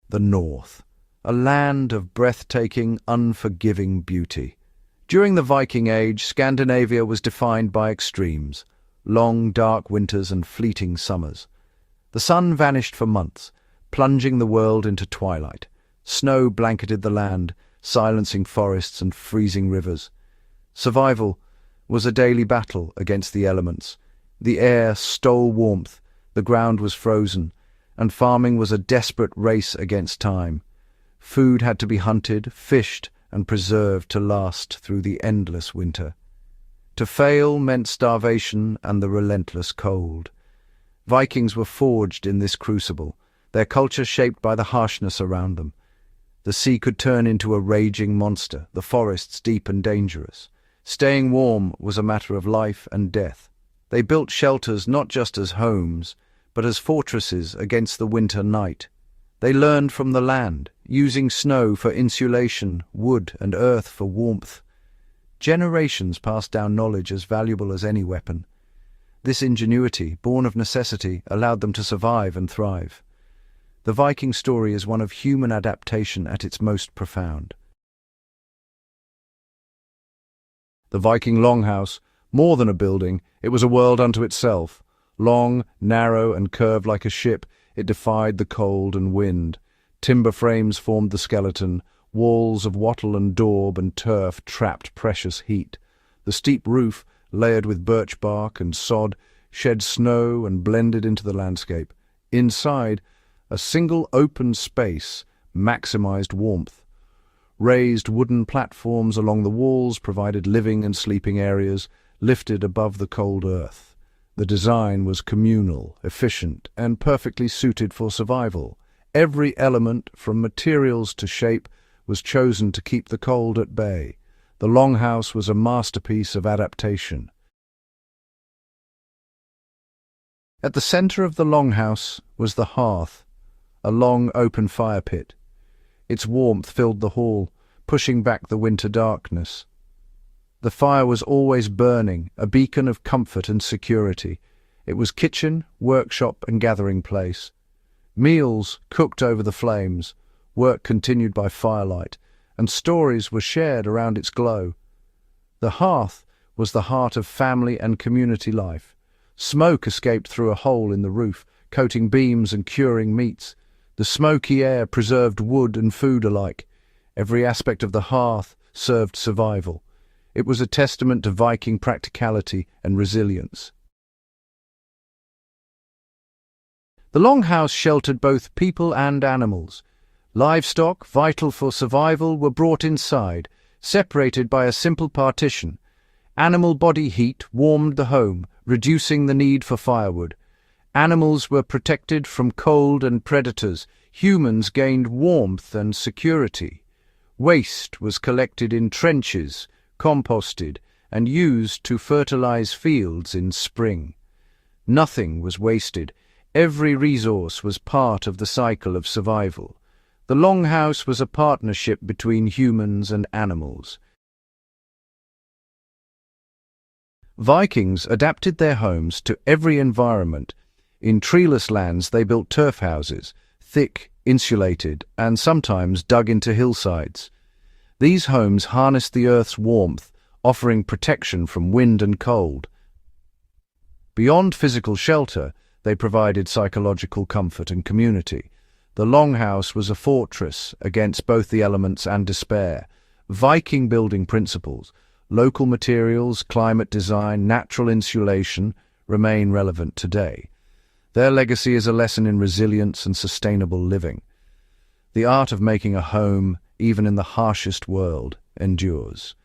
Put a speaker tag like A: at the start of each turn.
A: the North, a land of breathtaking, unforgiving beauty. During the Viking Age, Scandinavia was defined by extremes, long, dark winters and fleeting summers. The sun vanished for months, plunging the world into twilight. Snow blanketed the land, silencing forests and freezing rivers. Survival was a daily battle against the elements. The air stole warmth, the ground was frozen, and farming was a desperate race against time. Food had to be hunted, fished, and preserved to last through the endless winter. To fail meant starvation and the relentless cold. Vikings were forged in this crucible, their culture shaped by the harshness around them. The sea could turn into a raging monster, the forests deep and dangerous. Staying warm was a matter of life and death. They built shelters not just as homes, but as fortresses against the winter night. They learned from the land, using snow for insulation, wood and earth for warmth. Generations passed down knowledge as valuable as any weapon. This ingenuity, born of necessity, allowed them to survive and thrive. The Viking story is one of human adaptation at its most profound. The Viking longhouse, more than a building, it was a world unto itself. Long, narrow, and curved like a ship, it defied the cold and wind. Timber frames formed the skeleton. Walls of wattle and daub and turf trapped precious heat. The steep roof, layered with birch bark and sod, shed snow and blended into the landscape. Inside, a single open space maximized warmth. Raised wooden platforms along the walls provided living and sleeping areas, lifted above the cold earth. The design was communal, efficient, and perfectly suited for survival. Every element, from materials to shape, was chosen to keep the cold at bay. The longhouse was a masterpiece of adaptation. At the center of the longhouse was the hearth, a long open fire pit. Its warmth filled the hall, pushing back the winter darkness. The fire was always burning, a beacon of comfort and security. It was kitchen, workshop, and gathering place. Meals cooked over the flames, work continued by firelight, and stories were shared around its glow. The hearth was the heart of family and community life. Smoke escaped through a hole in the roof, coating beams and curing meats. The smoky air preserved wood and food alike. Every aspect of the hearth served survival. It was a testament to Viking practicality and resilience. The longhouse sheltered both people and animals. Livestock, vital for survival, were brought inside, separated by a simple partition. Animal body heat warmed the home, reducing the need for firewood. Animals were protected from cold and predators. Humans gained warmth and security. Waste was collected in trenches, composted, and used to fertilize fields in spring. Nothing was wasted. Every resource was part of the cycle of survival. The longhouse was a partnership between humans and animals. Vikings adapted their homes to every environment. In treeless lands they built turf houses, thick, insulated, and sometimes dug into hillsides. These homes harnessed the earth's warmth, offering protection from wind and cold. Beyond physical shelter, they provided psychological comfort and community. The longhouse was a fortress against both the elements and despair. Viking building principles, local materials, climate design, natural insulation remain relevant today. Their legacy is a lesson in resilience and sustainable living. The art of making a home, even in the harshest world, endures.